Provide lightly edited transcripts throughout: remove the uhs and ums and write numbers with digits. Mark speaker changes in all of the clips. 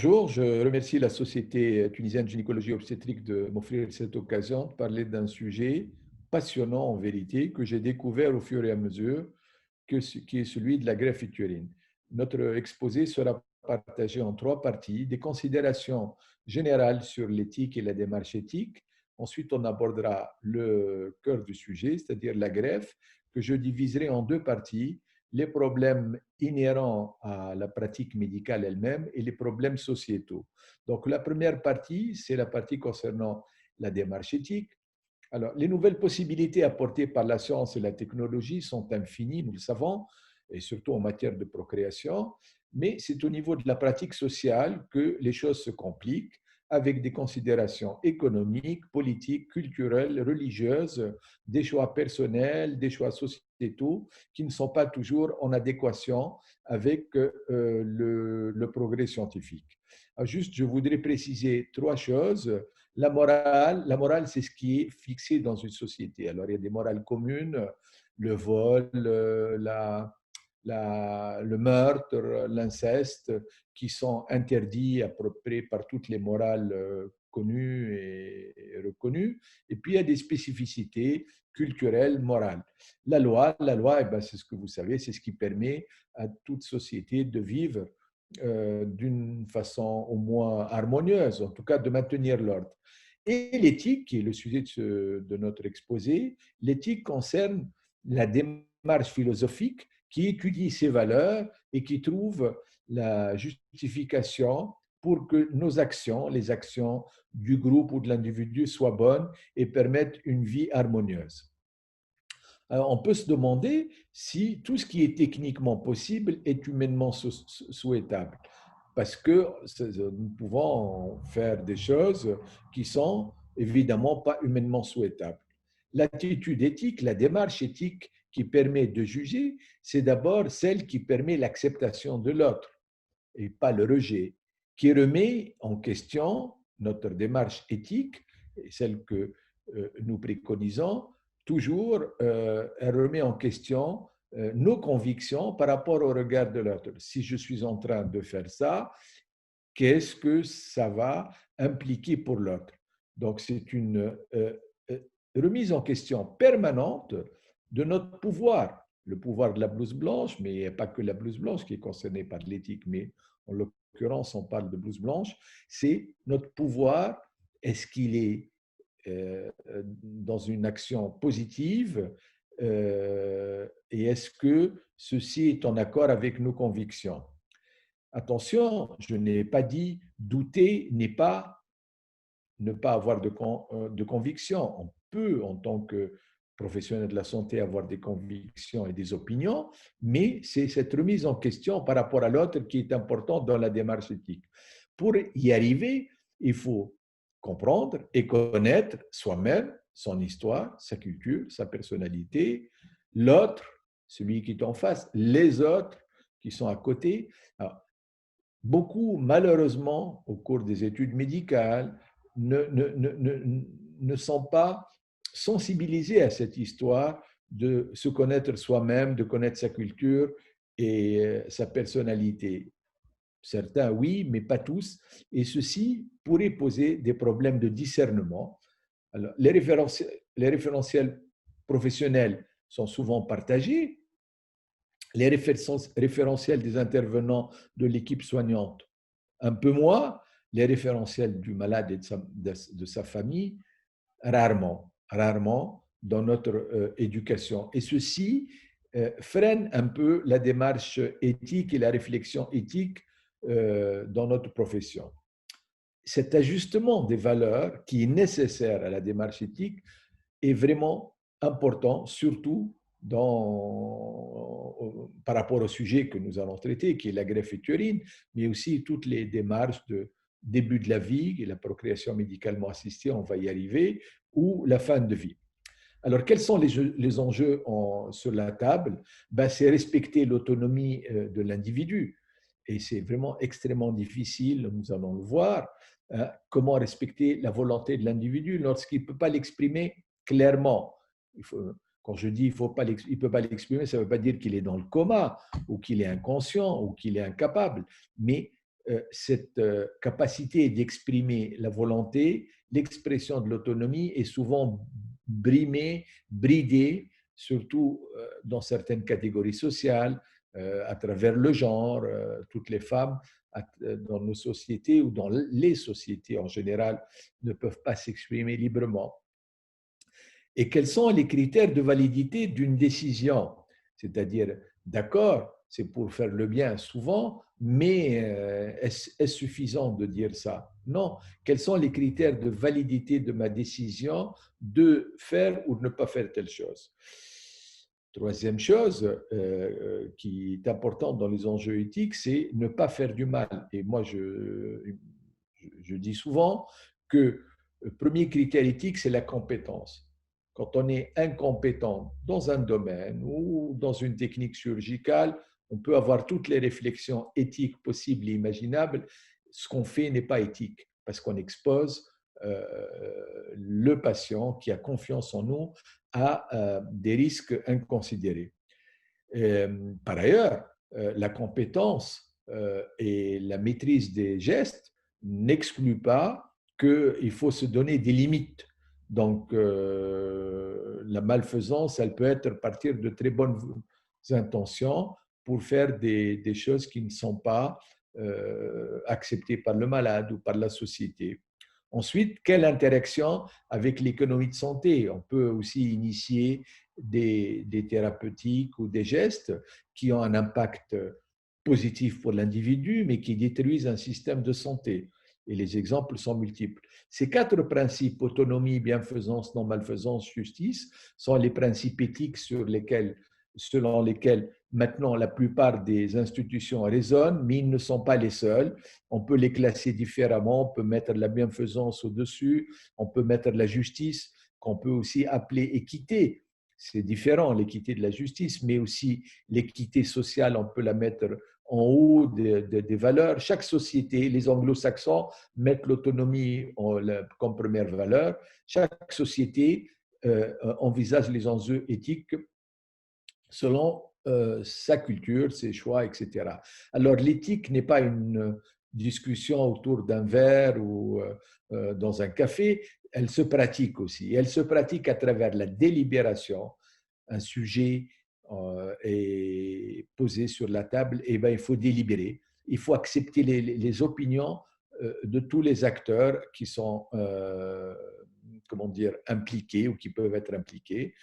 Speaker 1: Bonjour, je remercie la Société tunisienne de gynécologie obstétrique de m'offrir cette occasion de parler d'un sujet passionnant en vérité que j'ai découvert au fur et à mesure, qui est celui de la greffe utérine. Notre exposé sera partagé en trois parties, des considérations générales sur l'éthique et la démarche éthique. Ensuite, on abordera le cœur du sujet, c'est-à-dire la greffe, que je diviserai en deux parties, les problèmes inhérents à la pratique médicale elle-même et les problèmes sociétaux. Donc, la première partie, c'est la partie concernant la démarche éthique. Alors, les nouvelles possibilités apportées par la science et la technologie sont infinies, nous le savons, et surtout en matière de procréation, mais c'est au niveau de la pratique sociale que les choses se compliquent, avec des considérations économiques, politiques, culturelles, religieuses, des choix personnels, des choix sociétaux qui ne sont pas toujours en adéquation avec le progrès scientifique. Alors juste, je voudrais préciser trois choses. La morale, c'est ce qui est fixé dans une société. Alors, il y a des morales communes, le vol, le meurtre, l'inceste, qui sont interdits à peu près par toutes les morales connues et reconnues. Et puis, il y a des spécificités culturelles, morales. La loi, eh ben, c'est ce que vous savez, c'est ce qui permet à toute société de vivre d'une façon au moins harmonieuse, en tout cas de maintenir l'ordre. Et l'éthique, qui est le sujet de notre exposé, l'éthique concerne la démarche philosophique qui étudie ces valeurs et qui trouve la justification pour que nos actions, les actions du groupe ou de l'individu soient bonnes et permettent une vie harmonieuse. Alors, on peut se demander si tout ce qui est techniquement possible est humainement souhaitable, parce que nous pouvons faire des choses qui sont évidemment pas humainement souhaitables. L'attitude éthique, la démarche éthique qui permet de juger, c'est d'abord celle qui permet l'acceptation de l'autre et pas le rejet, qui remet en question notre démarche éthique, et celle que nous préconisons, toujours, elle remet en question nos convictions par rapport au regard de l'autre. Si je suis en train de faire ça, qu'est-ce que ça va impliquer pour l'autre? Donc, c'est une remise en question permanente de notre pouvoir, le pouvoir de la blouse blanche, mais il n'y a pas que la blouse blanche qui est concernée par l'éthique, mais en l'occurrence, on parle de blouse blanche, c'est notre pouvoir, est-ce qu'il est dans une action positive et est-ce que ceci est en accord avec nos convictions? Attention, je n'ai pas dit douter n'est pas ne pas avoir de conviction. On peut, en tant que professionnel de la santé, avoir des convictions et des opinions, mais c'est cette remise en question par rapport à l'autre qui est importante dans la démarche éthique. Pour y arriver, il faut comprendre et connaître soi-même, son histoire, sa culture, sa personnalité, l'autre, celui qui est en face, les autres qui sont à côté. Alors, beaucoup, malheureusement, au cours des études médicales, ne sont pas sensibilisés à cette histoire de se connaître soi-même, de connaître sa culture et sa personnalité. Certains, oui, mais pas tous. Et ceci pourrait poser des problèmes de discernement. Alors, les référentiels professionnels sont souvent partagés, les référentiels des intervenants de l'équipe soignante, un peu moins, les référentiels du malade et de sa famille, rarement dans notre éducation. Et ceci freine un peu la démarche éthique et la réflexion éthique dans notre profession. Cet ajustement des valeurs qui est nécessaire à la démarche éthique est vraiment important, surtout par rapport au sujet que nous allons traiter, qui est la greffe utérine, mais aussi toutes les démarches de début de la vie, et la procréation médicalement assistée, on va y arriver, ou la fin de vie. Alors, quels sont les enjeux sur la table? Ben, c'est respecter l'autonomie de l'individu. Et c'est vraiment extrêmement difficile, nous allons le voir, hein, comment respecter la volonté de l'individu lorsqu'il ne peut pas l'exprimer clairement. Quand je dis il ne peut pas l'exprimer, ça ne veut pas dire qu'il est dans le coma ou qu'il est inconscient ou qu'il est incapable, mais cette capacité d'exprimer la volonté, l'expression de l'autonomie est souvent brimée, bridée, surtout dans certaines catégories sociales, à travers le genre, toutes les femmes dans nos sociétés ou dans les sociétés en général ne peuvent pas s'exprimer librement. Et quels sont les critères de validité d'une décision? C'est-à-dire, d'accord, c'est pour faire le bien souvent, mais est-ce suffisant de dire ça? Non. Quels sont les critères de validité de ma décision de faire ou de ne pas faire telle chose? Troisième chose qui est importante dans les enjeux éthiques, c'est ne pas faire du mal. Et moi, je dis souvent que le premier critère éthique, c'est la compétence. Quand on est incompétent dans un domaine ou dans une technique chirurgicale, on peut avoir toutes les réflexions éthiques possibles et imaginables. Ce qu'on fait n'est pas éthique parce qu'on expose le patient qui a confiance en nous à des risques inconsidérés. Par ailleurs, la compétence et la maîtrise des gestes n'excluent pas qu'il faut se donner des limites. Donc, la malfaisance, elle peut être partir de très bonnes intentions pour faire des choses qui ne sont pas acceptées par le malade ou par la société. Ensuite, quelle interaction avec l'économie de santé? On peut aussi initier des thérapeutiques ou des gestes qui ont un impact positif pour l'individu, mais qui détruisent un système de santé. Et les exemples sont multiples. Ces quatre principes, autonomie, bienfaisance, non-malfaisance, justice, sont les principes éthiques selon lesquels maintenant la plupart des institutions raisonnent, mais ils ne sont pas les seuls. On peut les classer différemment, on peut mettre la bienfaisance au-dessus, on peut mettre la justice, qu'on peut aussi appeler équité. C'est différent, l'équité de la justice, mais aussi l'équité sociale, on peut la mettre en haut des valeurs. Chaque société, les anglo-saxons mettent l'autonomie comme première valeur. Chaque société envisage les enjeux éthiques selon sa culture, ses choix, etc. Alors l'éthique n'est pas une discussion autour d'un verre ou dans un café, elle se pratique aussi. Elle se pratique à travers la délibération. Un sujet est posé sur la table, et ben, il faut délibérer. Il faut accepter les opinions de tous les acteurs qui sont comment dire, impliqués ou qui peuvent être impliqués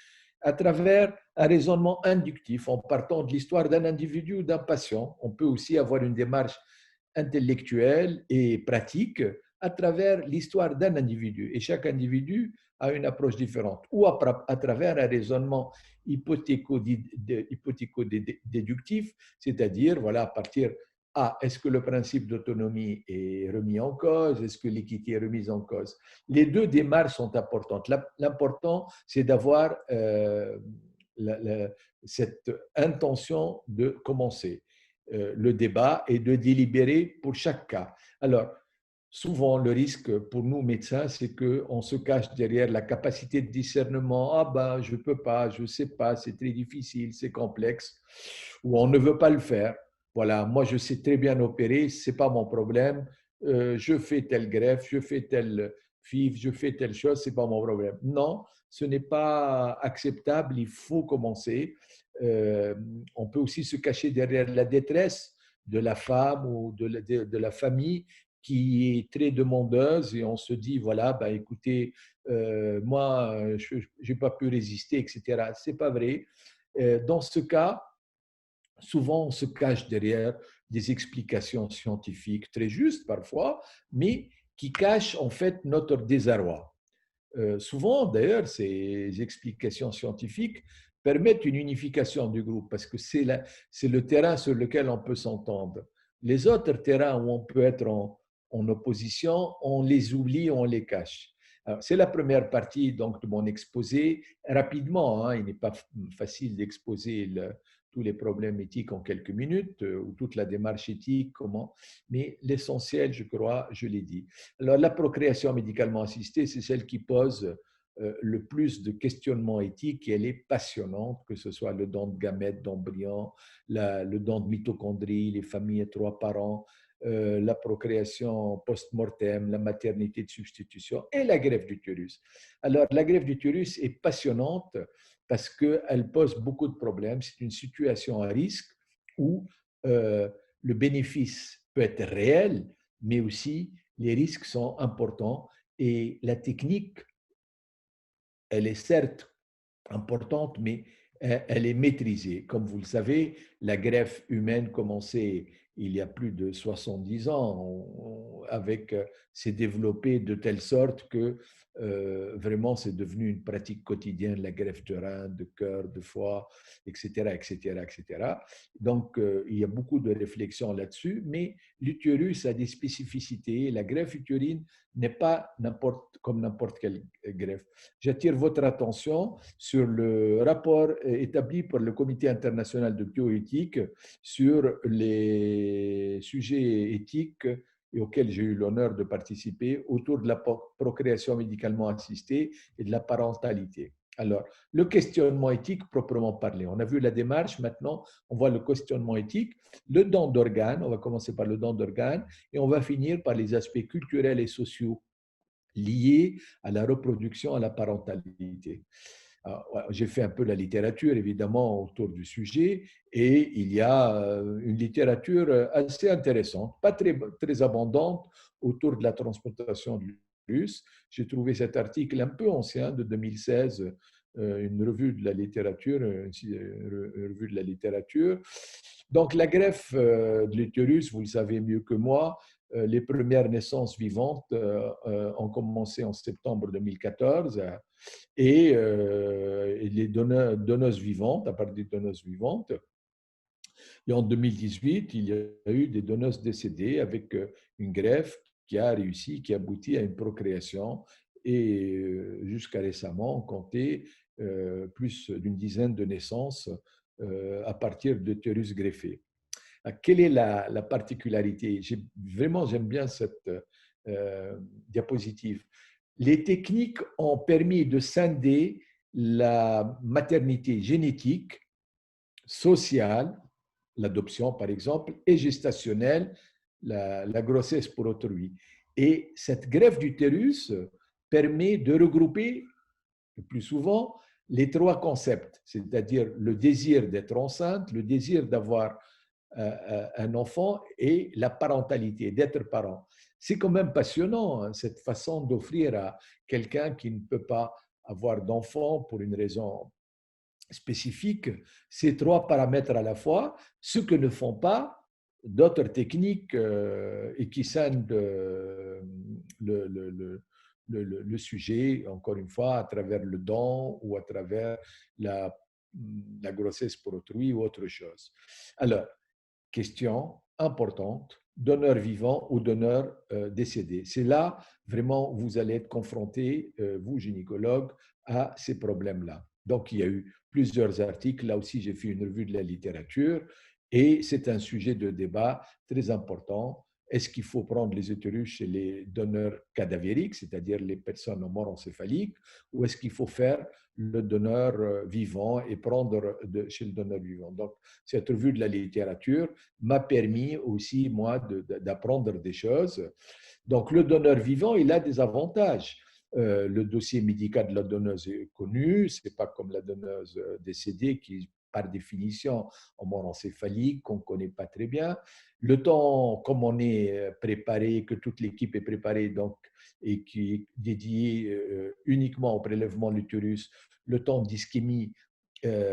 Speaker 1: à travers un raisonnement inductif en partant de l'histoire d'un individu ou d'un patient. On peut aussi avoir une démarche intellectuelle et pratique à travers l'histoire d'un individu. Et chaque individu a une approche différente, ou à travers un raisonnement hypothéco-déductif, c'est-à-dire, voilà, à partir est-ce que le principe d'autonomie est remis en cause? Est-ce que l'équité est remise en cause? Les deux démarches sont importantes. L'important, c'est d'avoir cette intention de commencer le débat et de délibérer pour chaque cas. Alors, souvent, le risque pour nous médecins, c'est qu'on se cache derrière la capacité de discernement. Ah ben, je ne peux pas, je ne sais pas, c'est très difficile, c'est complexe, ou on ne veut pas le faire. Voilà, moi je sais très bien opérer, ce n'est pas mon problème. Je fais telle greffe, je fais telle FIV, je fais telle chose, ce n'est pas mon problème. Non, ce n'est pas acceptable, il faut commencer. On peut aussi se cacher derrière la détresse de la femme ou de la famille qui est très demandeuse et on se dit, voilà, bah, écoutez, moi, je n'ai pas pu résister, etc. Ce n'est pas vrai. Dans ce cas, souvent, on se cache derrière des explications scientifiques très justes parfois, mais qui cachent en fait notre désarroi. Souvent, d'ailleurs, ces explications scientifiques permettent une unification du groupe parce que c'est le terrain sur lequel on peut s'entendre. Les autres terrains où on peut être en opposition, on les oublie, on les cache. C'est la première partie donc, de mon exposé. Rapidement, hein, il n'est pas facile d'exposer tous les problèmes éthiques en quelques minutes ou toute la démarche éthique, comment, mais l'essentiel, je crois, je l'ai dit. Alors, la procréation médicalement assistée, c'est celle qui pose le plus de questionnements éthiques et elle est passionnante, que ce soit le don de gamètes, d'embryons, le don de mitochondries, les familles à trois parents, la procréation post-mortem, la maternité de substitution et la greffe d'utérus. Alors, la greffe d'utérus est passionnante parce qu'elle pose beaucoup de problèmes. C'est une situation à risque où le bénéfice peut être réel, mais aussi les risques sont importants et la technique, elle est certes importante, mais elle est maîtrisée. Comme vous le savez, la greffe humaine commençait il y a plus de 70 ans, s'est développée de telle sorte que vraiment c'est devenu une pratique quotidienne, la greffe de rein, de cœur, de foie, etc., etc., etc. Donc il y a beaucoup de réflexions là-dessus, mais l'utérus a des spécificités. La greffe utérine n'est pas comme n'importe quelle greffe. J'attire votre attention sur le rapport établi par le Comité international de bioéthique sur les sujets éthiques et auxquels j'ai eu l'honneur de participer autour de la procréation médicalement assistée et de la parentalité. Alors, le questionnement éthique proprement parlé. On a vu la démarche, maintenant on voit le questionnement éthique, le don d'organes, on va commencer par le don d'organes et on va finir par les aspects culturels et sociaux liés à la reproduction, à la parentalité. J'ai fait un peu la littérature, évidemment, autour du sujet, et il y a une littérature assez intéressante, pas très abondante, autour de la transplantation de l'utérus. J'ai trouvé cet article un peu ancien, de 2016, une revue de la littérature, une revue de la littérature. Donc, la greffe de l'utérus, vous le savez mieux que moi, les premières naissances vivantes ont commencé en septembre 2014 et les donneuses vivantes, à partir des donneuses vivantes. Et en 2018, il y a eu des donneuses décédées avec une greffe qui a réussi, qui aboutit à une procréation. Et jusqu'à récemment, on comptait plus d'une dizaine de naissances à partir d'utérus greffés. Quelle est la particularité? Vraiment, j'aime bien cette diapositive. Les techniques ont permis de scinder la maternité génétique, sociale, l'adoption par exemple, et gestationnelle, la grossesse pour autrui. Et cette greffe d'utérus permet de regrouper le plus souvent les trois concepts, c'est-à-dire le désir d'être enceinte, le désir d'avoir un enfant et la parentalité, d'être parent. C'est quand même passionnant, hein, cette façon d'offrir à quelqu'un qui ne peut pas avoir d'enfant pour une raison spécifique ces trois paramètres à la fois, ce que ne font pas d'autres techniques et qui scindent le sujet, encore une fois, à travers le don ou à travers la grossesse pour autrui ou autre chose. Alors, question importante, donneur vivant ou donneur décédé. C'est là vraiment où vous allez être confronté, vous gynécologue, à ces problèmes-là. Donc il y a eu plusieurs articles, là aussi j'ai fait une revue de la littérature et c'est un sujet de débat très important. Est-ce qu'il faut prendre les utérus chez les donneurs cadavériques, c'est-à-dire les personnes en mort encéphalique, ou est-ce qu'il faut faire le donneur vivant et prendre chez le donneur vivant? Donc, cette revue de la littérature m'a permis aussi, moi, d'apprendre des choses. Donc, le donneur vivant, il a des avantages. Le dossier médical de la donneuse est connu, ce n'est pas comme la donneuse décédée qui, par définition, en mort encéphalique, qu'on ne connaît pas très bien. Le temps, comme on est préparé, que toute l'équipe est préparée donc, et qui est dédié uniquement au prélèvement de l'utérus, le temps d'ischémie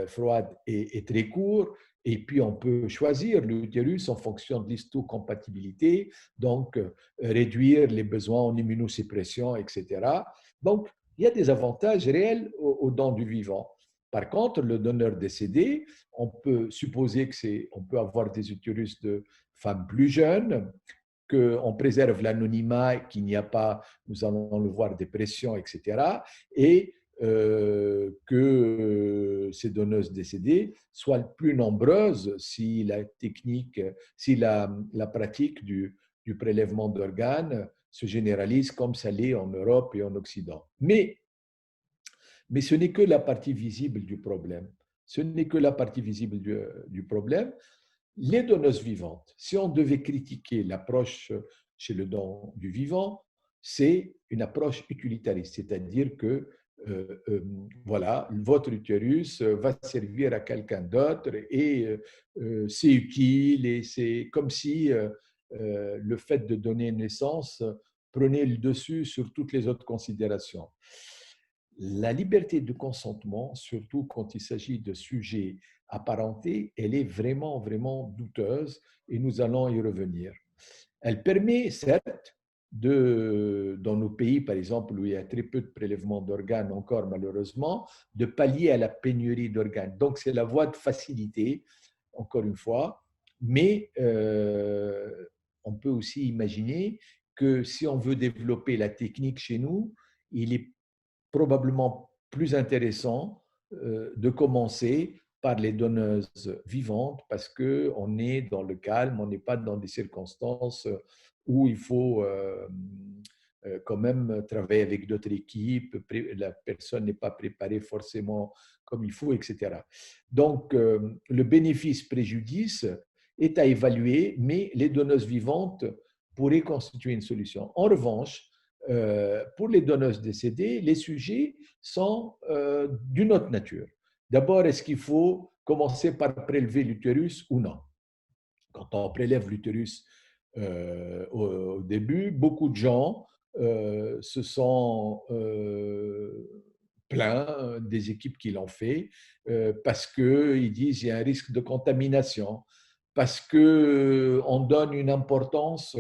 Speaker 1: froide est très court. Et puis, on peut choisir l'utérus en fonction de l'histocompatibilité, donc réduire les besoins en immunosuppression, etc. Donc, il y a des avantages réels au don du vivant. Par contre, le donneur décédé, on peut supposer qu'on peut avoir des utérus de femmes plus jeunes, qu'on préserve l'anonymat, qu'il n'y a pas, nous allons le voir, des pressions, etc. Et que ces donneuses décédées soient plus nombreuses si la technique, si la pratique du prélèvement d'organes se généralise comme ça l'est en Europe et en Occident. Mais ce n'est que la partie visible du problème. Ce n'est que la partie visible du problème. Les donneuses vivantes, si on devait critiquer l'approche chez le don du vivant, c'est une approche utilitariste, c'est-à-dire que voilà, votre utérus va servir à quelqu'un d'autre et c'est utile et c'est comme si le fait de donner naissance prenait le dessus sur toutes les autres considérations. La liberté de consentement, surtout quand il s'agit de sujets apparentés, elle est vraiment, vraiment douteuse et nous allons y revenir. Elle permet, certes, dans nos pays, par exemple, où il y a très peu de prélèvements d'organes encore, malheureusement, de pallier à la pénurie d'organes. Donc, c'est la voie de facilité, encore une fois, mais on peut aussi imaginer que si on veut développer la technique chez nous, il est probablement plus intéressant de commencer par les donneuses vivantes parce qu'on est dans le calme, on n'est pas dans des circonstances où il faut quand même travailler avec d'autres équipes, la personne n'est pas préparée forcément comme il faut, etc. Donc, le bénéfice-préjudice est à évaluer, mais les donneuses vivantes pourraient constituer une solution. En revanche, pour les donneuses décédées, les sujets sont d'une autre nature. D'abord, est-ce qu'il faut commencer par prélever l'utérus ou non? Quand on prélève l'utérus au début, beaucoup de gens se sont plaints des équipes qui l'ont fait parce qu'ils disent qu'il y a un risque de contamination, parce qu'on donne une importance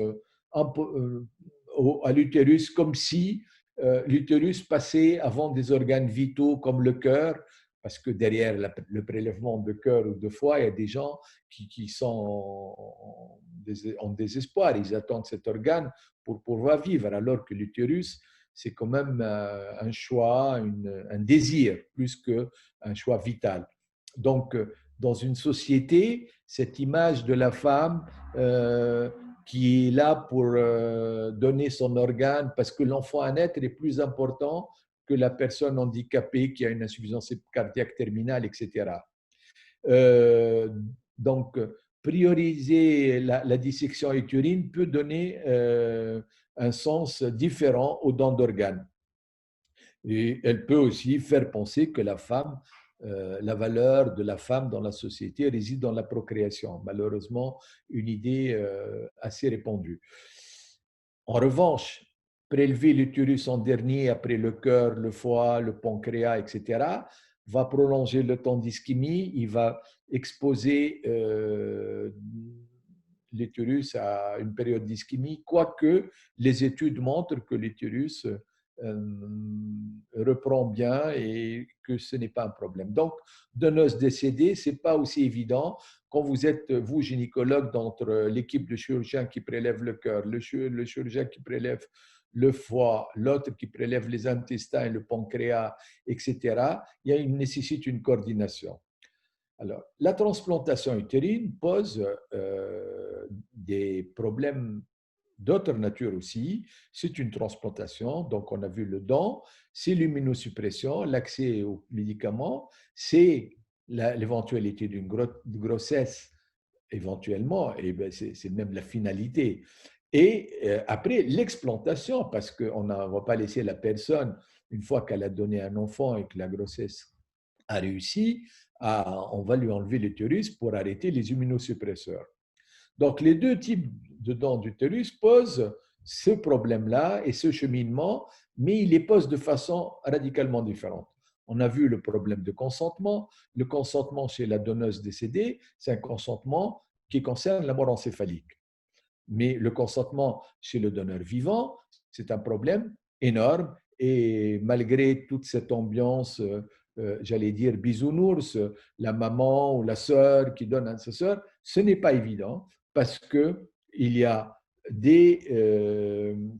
Speaker 1: à l'utérus comme si l'utérus passait avant des organes vitaux comme le cœur, parce que derrière le prélèvement de cœur ou de foie, il y a des gens qui sont en désespoir. Ils attendent cet organe pour pouvoir vivre, alors que l'utérus, c'est quand même un choix, un désir, plus qu'un choix vital. Donc, dans une société, cette image de la femme qui est là pour donner son organe, parce que l'enfant à naître est plus important que la personne handicapée qui a une insuffisance cardiaque terminale, etc. Euh, donc, prioriser la dissection utérine peut donner un sens différent aux dons d'organes. Et elle peut aussi faire penser que la femme, la valeur de la femme dans la société réside dans la procréation. Malheureusement, une idée assez répandue. En revanche, prélever l'utérus en dernier après le cœur, le foie, le pancréas, etc., va prolonger le temps d'ischémie, il va exposer l'utérus à une période d'ischémie, quoique les études montrent que l'utérus reprend bien et que ce n'est pas un problème. Donc, donneuse décédée, ce n'est pas aussi évident quand vous êtes, vous, gynécologue, d'entre l'équipe de chirurgiens qui prélève le cœur, le chirurgien qui prélève le foie, l'autre qui prélève les intestins et le pancréas, etc., il nécessite une coordination. Alors, la transplantation utérine pose des problèmes d'autres natures aussi. C'est une transplantation, donc on a vu le don, c'est l'immunosuppression, l'accès aux médicaments, c'est l'éventualité d'une grossesse éventuellement, et ben c'est même la finalité. Et après, l'explantation, parce qu'on ne va pas laisser la personne, une fois qu'elle a donné un enfant et que la grossesse a réussi, on va lui enlever l'utérus pour arrêter les immunosuppresseurs. Donc, les deux types de dents d'utérus posent ce problème-là et ce cheminement, mais ils les posent de façon radicalement différente. On a vu le problème de consentement. Le consentement chez la donneuse décédée, c'est un consentement qui concerne la mort encéphalique. Mais le consentement chez le donneur vivant, c'est un problème énorme. Et malgré toute cette ambiance, j'allais dire bisounours, la maman ou la sœur qui donne à sa sœur, ce n'est pas évident parce qu'il y a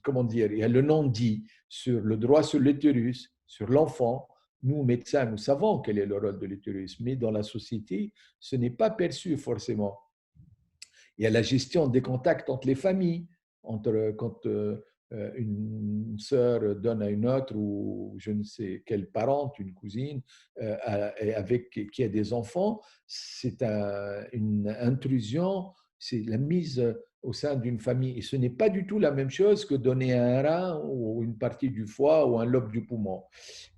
Speaker 1: comment dire, il y a le non-dit sur le droit sur l'utérus, sur l'enfant. Nous, médecins, nous savons quel est le rôle de l'utérus, mais dans la société, ce n'est pas perçu forcément. Il y a la gestion des contacts entre les familles, quand une sœur donne à une autre, ou je ne sais quelle parente, une cousine, qui a des enfants, c'est une intrusion, c'est la mise au sein d'une famille. Et ce n'est pas du tout la même chose que donner un rein ou une partie du foie ou un lobe du poumon.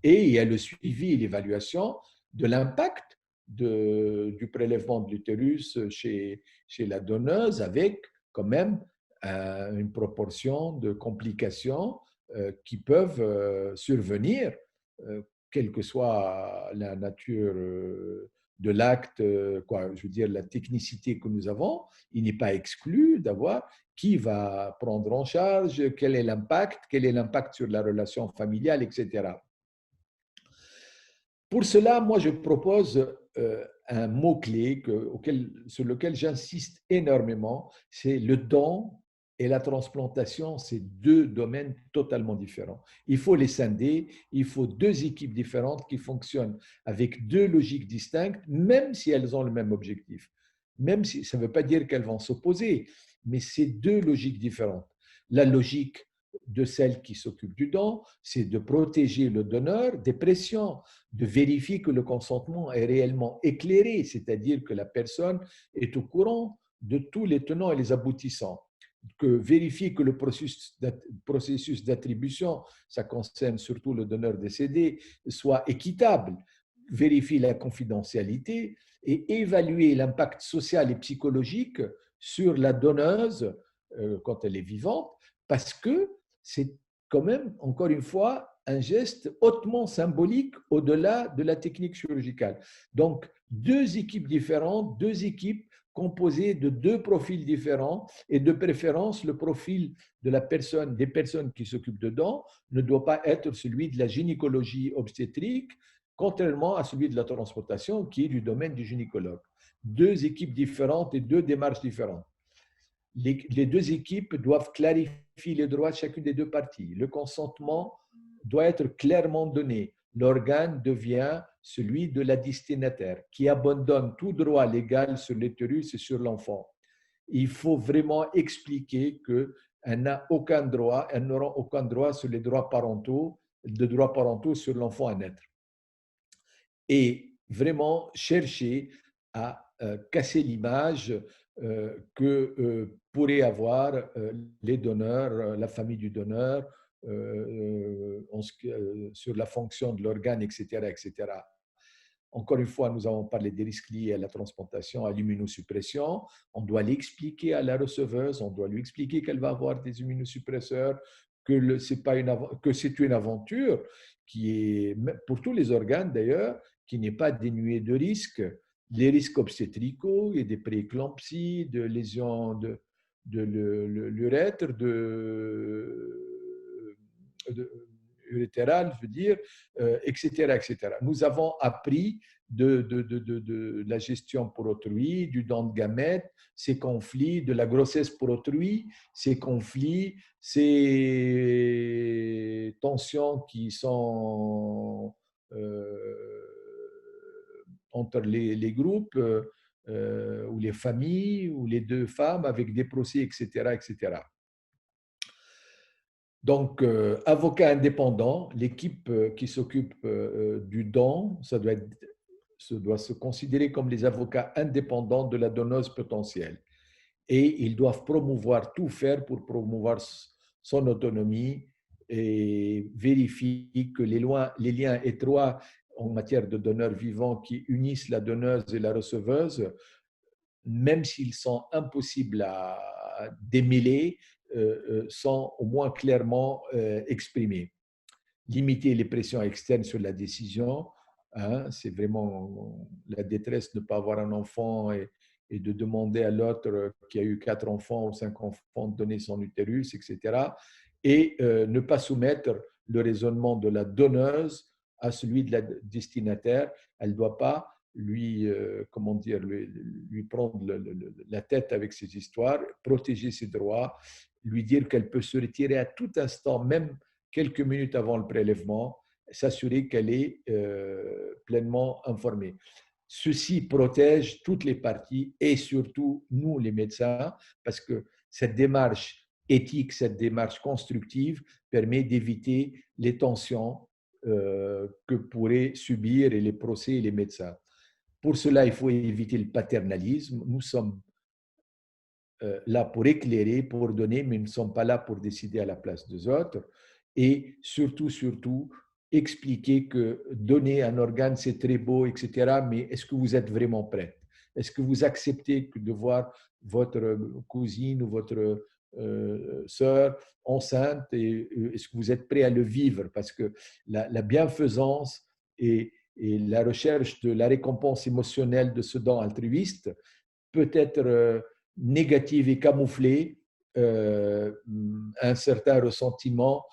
Speaker 1: Et il y a le suivi et l'évaluation de l'impact du prélèvement de l'utérus chez la donneuse, avec quand même une proportion de complications qui peuvent survenir, quelle que soit la nature de l'acte, je veux dire la technicité que nous avons. Il n'est pas exclu d'avoir qui va prendre en charge, quel est l'impact sur la relation familiale, etc. Pour cela, moi, je propose un mot-clé sur lequel j'insiste énormément, c'est le don et la transplantation, c'est deux domaines totalement différents. Il faut les scinder, il faut deux équipes différentes qui fonctionnent avec deux logiques distinctes, même si elles ont le même objectif. Même si ça ne veut pas dire qu'elles vont s'opposer, mais c'est deux logiques différentes. La logique de celle qui s'occupe du don, c'est de protéger le donneur des pressions, de vérifier que le consentement est réellement éclairé, c'est-à-dire que la personne est au courant de tous les tenants et les aboutissants, que vérifier que le processus d'attribution, ça concerne surtout le donneur décédé, soit équitable, vérifier la confidentialité et évaluer l'impact social et psychologique sur la donneuse quand elle est vivante, parce que c'est quand même, encore une fois, un geste hautement symbolique au-delà de la technique chirurgicale. Donc, deux équipes différentes, deux équipes composées de deux profils différents, et de préférence, le profil des personnes qui s'occupent de dents ne doit pas être celui de la gynécologie obstétrique, contrairement à celui de la transplantation qui est du domaine du gynécologue. Deux équipes différentes et deux démarches différentes. Les deux équipes doivent clarifier les droits de chacune des deux parties. Le consentement doit être clairement donné. L'organe devient celui de la destinataire, qui abandonne tout droit légal sur l'utérus et sur l'enfant. Il faut vraiment expliquer qu'elle n'a aucun droit, elle n'aura aucun droit sur les droits parentaux, sur l'enfant à naître. Et vraiment chercher à casser l'image que pourraient avoir les donneurs, la famille du donneur, sur la fonction de l'organe, etc., etc. Encore une fois, nous avons parlé des risques liés à la transplantation, à l'immunosuppression. On doit l'expliquer à la receveuse, on doit lui expliquer qu'elle va avoir des immunosuppresseurs, que c'est une aventure qui est, pour tous les organes d'ailleurs, qui n'est pas dénuée de risques. Les risques obstétricaux, il y a des prééclampsies, de lésions de l'urètre, urétérale, je veux dire, etc., etc. Nous avons appris de la gestion pour autrui, du don de gamètes, ces conflits, de la grossesse pour autrui, ces conflits, ces tensions qui sont entre les groupes ou les familles ou les deux femmes avec des procès, etc., etc. Donc, avocat indépendant, l'équipe qui s'occupe du don, ça doit se considérer comme les avocats indépendants de la donneuse potentielle. Et ils doivent tout faire pour promouvoir son autonomie et vérifier que les liens étroits en matière de donneurs vivants qui unissent la donneuse et la receveuse, même s'ils sont impossibles à démêler, sont au moins clairement exprimés. Limiter les pressions externes sur la décision, hein, c'est vraiment la détresse de ne pas avoir un enfant et de demander à l'autre qui a eu 4 enfants ou 5 enfants de donner son utérus, etc. Et ne pas soumettre le raisonnement de la donneuse à celui de la destinataire. Elle ne doit pas lui prendre la tête avec ses histoires, protéger ses droits, lui dire qu'elle peut se retirer à tout instant, même quelques minutes avant le prélèvement, s'assurer qu'elle est pleinement informée. Ceci protège toutes les parties et surtout nous, les médecins, parce que cette démarche éthique, cette démarche constructive permet d'éviter les tensions que pourraient subir les procès et les médecins. Pour cela, il faut éviter le paternalisme. Nous sommes là pour éclairer, pour donner, mais nous ne sommes pas là pour décider à la place des autres. Et surtout, expliquer que donner un organe, c'est très beau, etc. Mais est-ce que vous êtes vraiment prête? Est-ce que vous acceptez de voir votre cousine ou votre sœur enceinte et est-ce que vous êtes prêt à le vivre? Parce que la bienfaisance et la recherche de la récompense émotionnelle de ce don altruiste peut être négative et camoufler un certain ressentiment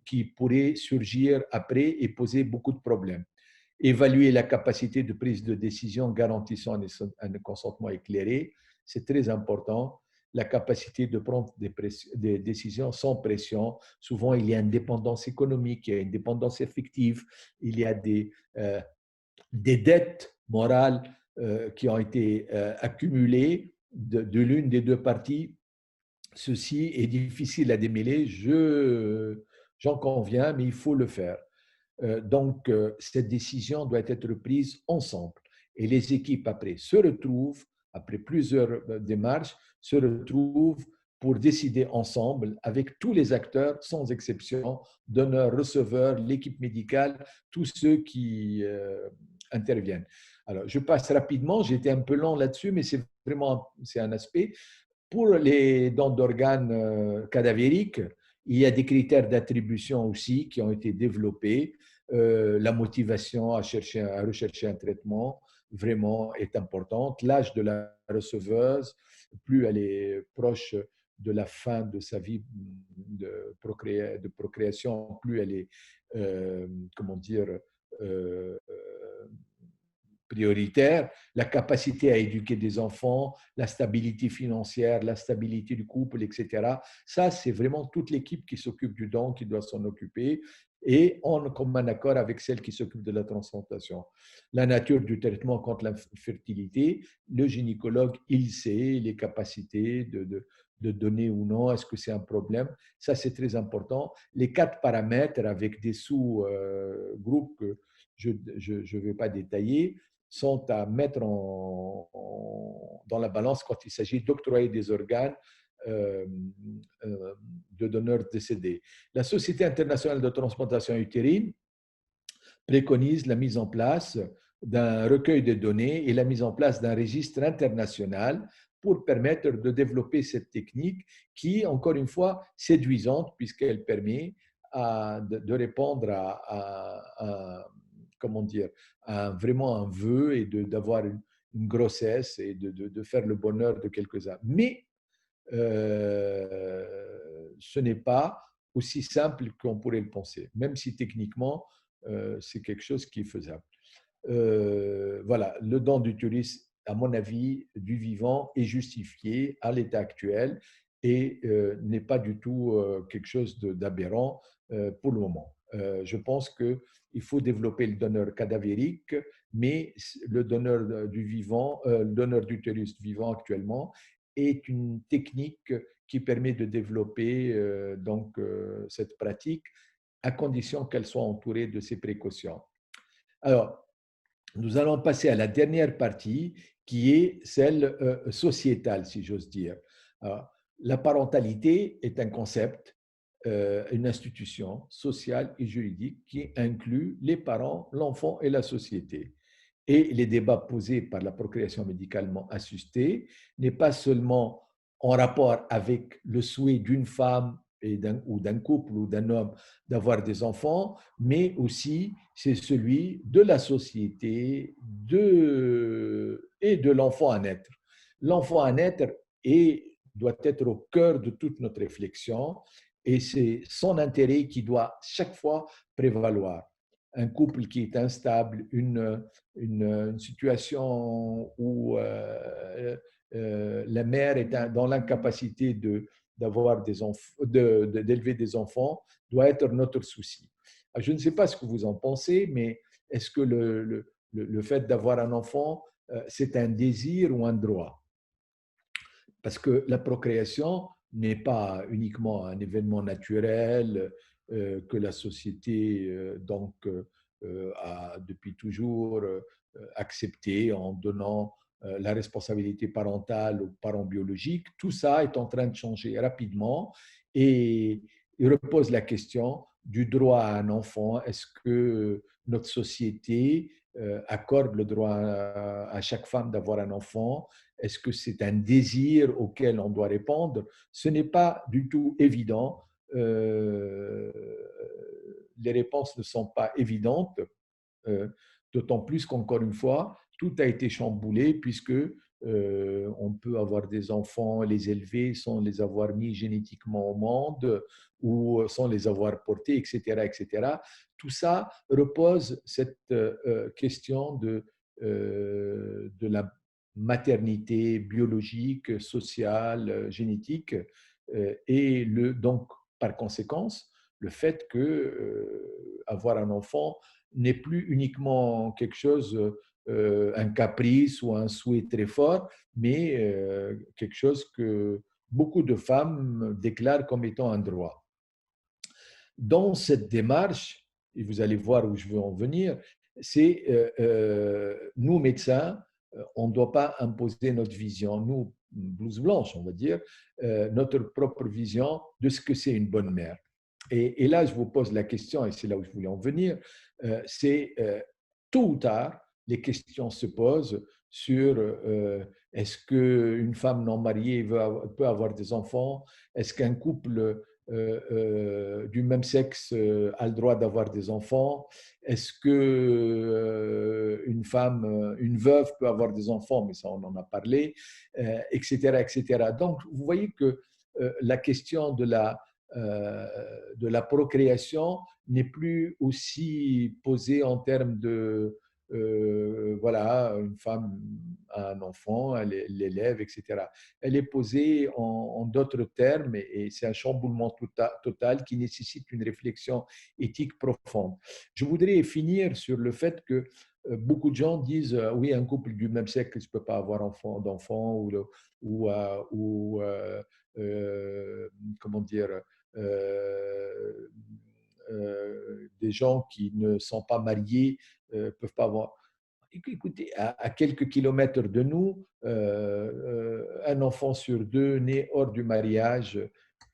Speaker 1: qui pourrait surgir après et poser beaucoup de problèmes. Évaluer la capacité de prise de décision garantissant un consentement éclairé, c'est très important. La capacité de prendre des décisions sans pression. Souvent, il y a une dépendance économique, il y a une dépendance affective, il y a des dettes morales qui ont été accumulées de l'une des deux parties. Ceci est difficile à démêler, j'en conviens, mais il faut le faire. Donc, cette décision doit être prise ensemble. Et les équipes, après, se retrouvent, après plusieurs démarches, se retrouvent pour décider ensemble avec tous les acteurs, sans exception, donneurs, receveurs, l'équipe médicale, tous ceux qui interviennent. Alors, je passe rapidement, j'ai été un peu lent là-dessus, mais c'est un aspect. Pour les dons d'organes cadavériques, il y a des critères d'attribution aussi qui ont été développés. La motivation à rechercher un traitement vraiment est importante. L'âge de la receveuse, plus elle est proche de la fin de sa vie de procréation, plus elle est, comment dire, euh, prioritaire, la capacité à éduquer des enfants, la stabilité financière, la stabilité du couple, etc. Ça, c'est vraiment toute l'équipe qui s'occupe du don qui doit s'en occuper et en commun accord avec celle qui s'occupe de la transplantation. La nature du traitement contre l'infertilité, le gynécologue, il sait les capacités de donner ou non, est-ce que c'est un problème? Ça, c'est très important. Les 4 paramètres avec des sous-groupes que je ne vais pas détailler, sont à mettre dans la balance quand il s'agit d'octroyer des organes euh, de donneurs décédés. La Société internationale de transplantation utérine préconise la mise en place d'un recueil de données et la mise en place d'un registre international pour permettre de développer cette technique qui, encore une fois, séduisante puisqu'elle permet de répondre comment dire, vraiment un vœu et d'avoir une grossesse et de faire le bonheur de quelques-uns. Mais ce n'est pas aussi simple qu'on pourrait le penser, même si techniquement, c'est quelque chose qui est faisable. Voilà, le don d'utérus, à mon avis, du vivant est justifié à l'état actuel et n'est pas du tout quelque chose d'aberrant pour le moment. Je pense qu'il faut développer le donneur cadavérique, mais le donneur du vivant, le donneur d'utérus vivant actuellement est une technique qui permet de développer cette pratique à condition qu'elle soit entourée de ces précautions. Alors, nous allons passer à la dernière partie qui est celle sociétale, si j'ose dire. Alors, la parentalité est un concept, une institution sociale et juridique qui inclut les parents, l'enfant et la société. Et les débats posés par la procréation médicalement assistée n'est pas seulement en rapport avec le souhait d'une femme ou d'un couple ou d'un homme d'avoir des enfants, mais aussi c'est celui de la société et de l'enfant à naître. L'enfant à naître doit être au cœur de toute notre réflexion et c'est son intérêt qui doit chaque fois prévaloir. Un couple qui est instable, une situation où la mère est dans l'incapacité d'avoir d'élever des enfants doit être notre souci. Je ne sais pas ce que vous en pensez, mais est-ce que le fait d'avoir un enfant, c'est un désir ou un droit? Parce que la procréation n'est pas uniquement un événement naturel que la société a depuis toujours accepté en donnant la responsabilité parentale aux parents biologiques. Tout ça est en train de changer rapidement et il repose la question du droit à un enfant. Est-ce que notre société accorde le droit à chaque femme d'avoir un enfant? Est-ce que c'est un désir auquel on doit répondre? Ce n'est pas du tout évident. Les réponses ne sont pas évidentes, euh, d'autant plus qu'encore une fois, tout a été chamboulé puisque on peut avoir des enfants, les élever sans les avoir mis génétiquement au monde ou sans les avoir portés, etc., etc. Tout ça repose cette question de la maternité biologique, sociale, génétique, et donc par conséquence le fait que avoir un enfant n'est plus uniquement quelque chose, un caprice ou un souhait très fort, mais quelque chose que beaucoup de femmes déclarent comme étant un droit. Dans cette démarche, et vous allez voir où je veux en venir, c'est nous médecins, on ne doit pas imposer notre vision, nous, blouse blanche, on va dire, notre propre vision de ce que c'est une bonne mère. Et là, je vous pose la question, et c'est là où je voulais en venir, c'est tôt ou tard, les questions se posent sur est-ce qu'une femme non mariée peut avoir des enfants? Est-ce qu'un couple du même sexe a le droit d'avoir des enfants? Est-ce que une femme, une veuve peut avoir des enfants? Mais ça, on en a parlé, etc., etc. Donc, vous voyez que la question de la procréation n'est plus aussi posée en termes de voilà, une femme a un enfant, elle l'élève, etc. Elle est posée en d'autres termes et c'est un chamboulement total qui nécessite une réflexion éthique profonde. Je voudrais finir sur le fait que beaucoup de gens disent oui, un couple du même sexe ne peut pas avoir d'enfant ou comment dire, euh, des gens qui ne sont pas mariés peuvent pas avoir. Écoutez, à quelques kilomètres de nous, un enfant sur deux né hors du mariage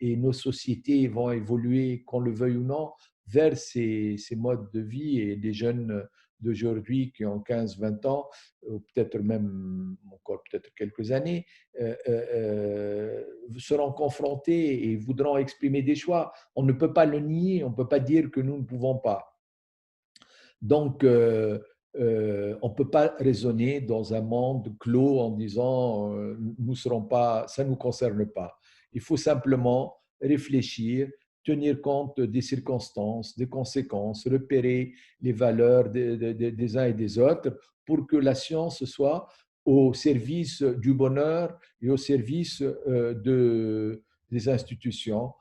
Speaker 1: et nos sociétés vont évoluer, qu'on le veuille ou non, vers ces modes de vie et les jeunes d'aujourd'hui qui ont 15-20 ans, ou peut-être même encore peut-être quelques années, seront confrontés et voudront exprimer des choix. On ne peut pas le nier, on ne peut pas dire que nous ne pouvons pas. Donc, on ne peut pas raisonner dans un monde clos en disant nous serons pas, ça ne nous concerne pas. Il faut simplement réfléchir, tenir compte des circonstances, des conséquences, repérer les valeurs des uns et des autres pour que la science soit au service du bonheur et au service des institutions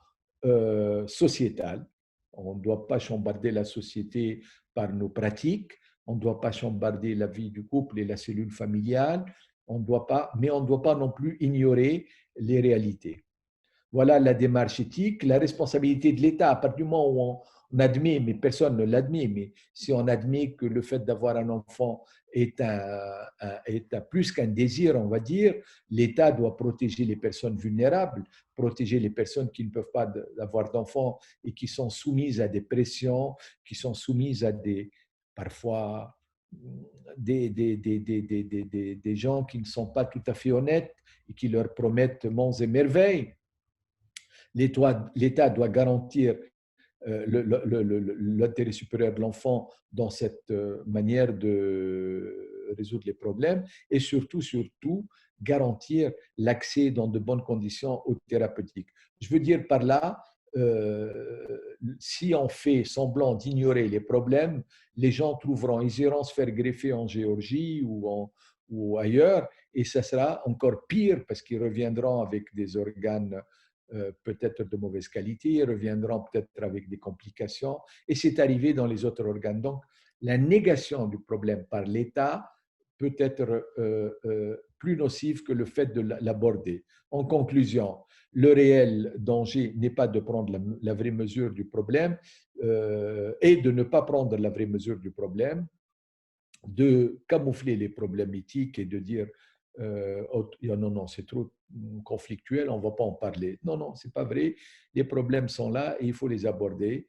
Speaker 1: sociétales. On ne doit pas chambarder la société par nos pratiques. On ne doit pas chambarder la vie du couple et la cellule familiale. Mais on ne doit pas non plus ignorer les réalités. Voilà la démarche éthique, la responsabilité de l'État. À partir du moment où on admet, mais personne ne l'admet, mais si on admet que le fait d'avoir un enfant est plus qu'un désir, on va dire, l'État doit protéger les personnes vulnérables, protéger les personnes qui ne peuvent pas avoir d'enfants et qui sont soumises à des pressions, qui sont soumises à parfois des gens qui ne sont pas tout à fait honnêtes et qui leur promettent monts et merveilles. L'État doit garantir l'intérêt supérieur de l'enfant dans cette manière de résoudre les problèmes et surtout, garantir l'accès dans de bonnes conditions aux thérapeutiques. Je veux dire par là, si on fait semblant d'ignorer les problèmes, les gens trouveront, ils iront se faire greffer en Géorgie ou ailleurs, et ça sera encore pire parce qu'ils reviendront avec des organes peut-être de mauvaise qualité, reviendront peut-être avec des complications, et c'est arrivé dans les autres organes. Donc, la négation du problème par l'État peut être plus nocif que le fait de l'aborder. En conclusion, le réel danger n'est pas de prendre la vraie mesure du problème et de ne pas prendre la vraie mesure du problème, de camoufler les problèmes éthiques et de dire oh, non, non, c'est trop conflictuel, on ne va pas en parler. Non, non, ce n'est pas vrai. Les problèmes sont là et il faut les aborder.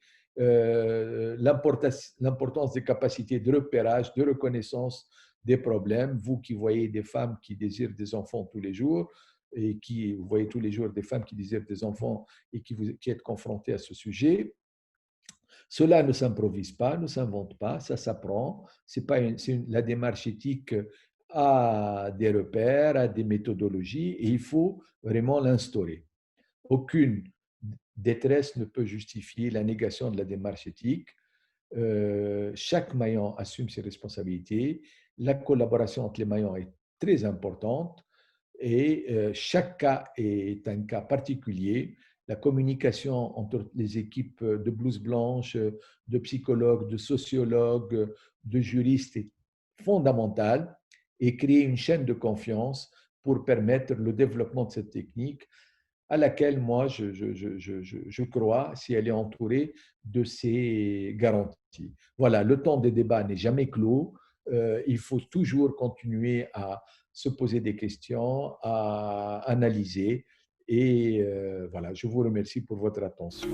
Speaker 1: L'importance des capacités de repérage, de reconnaissance des problèmes. Vous qui voyez des femmes qui désirent des enfants tous les jours et qui vous voyez tous les jours des femmes qui désirent des enfants et qui êtes confrontés à ce sujet, cela ne s'improvise pas, ne s'invente pas, ça s'apprend. La démarche éthique a des repères, a des méthodologies et il faut vraiment l'instaurer. Aucune détresse ne peut justifier la négation de la démarche éthique. Chaque maillon assume ses responsabilités. La collaboration entre les maillons est très importante et chaque cas est un cas particulier. La communication entre les équipes de blouse blanche, de psychologues, de sociologues, de juristes est fondamentale et créer une chaîne de confiance pour permettre le développement de cette technique à laquelle moi je crois si elle est entourée de ces garanties. Voilà, le temps des débats n'est jamais clos. Il faut toujours continuer à se poser des questions, à analyser. Et voilà, je vous remercie pour votre attention.